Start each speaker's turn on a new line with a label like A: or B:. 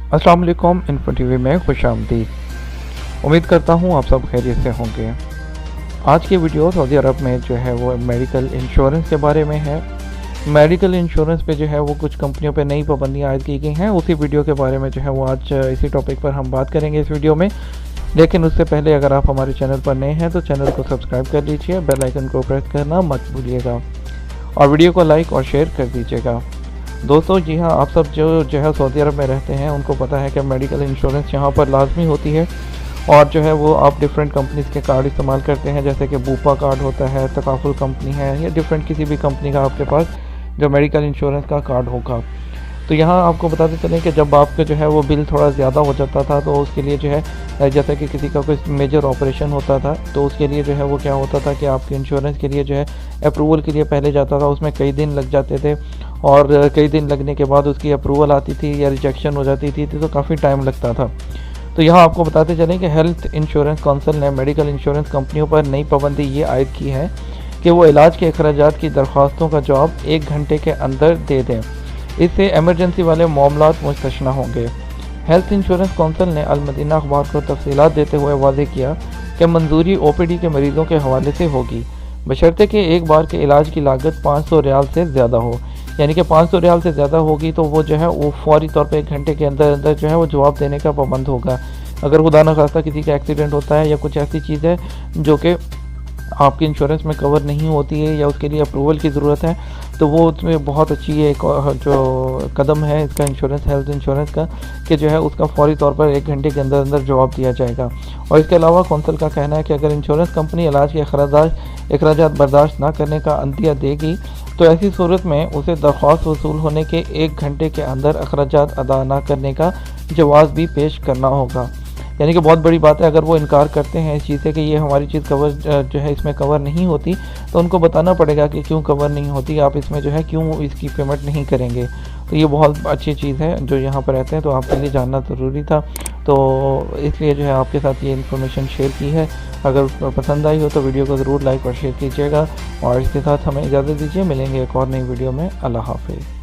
A: अस्सलाम वालेकुम। Info TV में खुश आमदीद। उम्मीद करता हूँ आप सब खैरियत से होंगे। आज की वीडियो सऊदी अरब में जो है वो मेडिकल इंश्योरेंस के बारे में है। मेडिकल इंश्योरेंस पे जो है वो कुछ कंपनियों पे नई पाबंदियाँ आयद की गई हैं। उसी वीडियो के बारे में जो है वो आज इसी टॉपिक पर हम बात करेंगे इस वीडियो में। लेकिन उससे पहले अगर आप हमारे चैनल पर नए हैं तो चैनल को सब्सक्राइब कर लीजिए, बेल आइकन को प्रेस करना मत भूलिएगा और वीडियो को लाइक और शेयर कर दीजिएगा। दोस्तों जी हाँ, आप सब जो है सऊदी अरब में रहते हैं उनको पता है कि मेडिकल इंश्योरेंस यहाँ पर लाजमी होती है। और जो है वो आप डिफरेंट कंपनीज़ के कार्ड इस्तेमाल करते हैं, जैसे कि बूपा कार्ड होता है, तकाफुल कंपनी है, या डिफरेंट किसी भी कंपनी का आपके पास जो मेडिकल इंश्योरेंस का कार्ड होगा। तो यहाँ आपको बताते चलें कि जब आपका जो है वो बिल थोड़ा ज़्यादा हो जाता था तो उसके लिए जो है जैसे कि किसी का कोई मेजर ऑपरेशन होता था तो उसके लिए जो है वो क्या होता था कि आपके इंश्योरेंस के लिए जो है अप्रूवल के लिए पहले जाता था, उसमें कई दिन लग जाते थे और कई दिन लगने के बाद उसकी अप्रूवल आती थी या रिजेक्शन हो जाती थी तो काफ़ी टाइम लगता था। तो यहाँ आपको बताते चलें कि हेल्थ इंश्योरेंस काउंसिल ने मेडिकल इंश्योरेंस कंपनियों पर नई पाबंदी ये आयद की है कि वो इलाज के अखराजात की दरख्वास्तों का जवाब 1 घंटे के अंदर दे दें। इससे एमरजेंसी वाले मामलात मुस्तशना होंगे। हेल्थ इंश्योरेंस काउंसिल ने अल मदीना अखबार को तफसीलात देते हुए वाज़ेह किया कि मंजूरी ओपीडी के मरीज़ों के हवाले से होगी, बशर्ते कि एक बार के इलाज की लागत 500 रियाल से ज़्यादा हो। यानी कि 500 रियाल से ज़्यादा होगी तो वो जो है वो फौरी तौर पे 1 घंटे के अंदर अंदर जो है वो जवाब देने का पाबंद होगा। अगर खुदा न खास्ता किसी का एक्सीडेंट होता है या कुछ ऐसी चीज़ है जो कि आपकी इंश्योरेंस में कवर नहीं होती है या उसके लिए अप्रूवल की ज़रूरत है, तो वो उसमें बहुत अच्छी एक जो कदम है इसका इंश्योरेंस, हेल्थ इंश्योरेंस का, कि जो है उसका फौरी तौर पर 1 घंटे के अंदर अंदर जवाब दिया जाएगा। और इसके अलावा कौंसिल का कहना है कि अगर इंश्योरेंस कंपनी इलाज के अखराजात बर्दाश्त ना करने का अंदिया देगी तो ऐसी सूरत में उसे दरख्वास्त वसूल होने के 1 घंटे के अंदर अखराजात अदा ना करने का जवाब भी पेश करना होगा। यानी कि बहुत बड़ी बात है, अगर वो इनकार करते हैं इस चीज़ से कि ये हमारी चीज़ कवर जो है इसमें कवर नहीं होती, तो उनको बताना पड़ेगा कि क्यों कवर नहीं होती, आप इसमें जो है क्यों इसकी पेमेंट नहीं करेंगे। तो ये बहुत अच्छी चीज़ है जो यहाँ पर रहते हैं, तो आपके लिए जानना ज़रूरी था, तो इसलिए जो है आपके साथ ये इन्फॉर्मेशन शेयर की है। अगर पसंद आई हो तो वीडियो को ज़रूर लाइक और शेयर कीजिएगा और इसके साथ हमें इजाज़त दीजिए। मिलेंगे एक और नई वीडियो में। अल्लाह हाफ़िज़।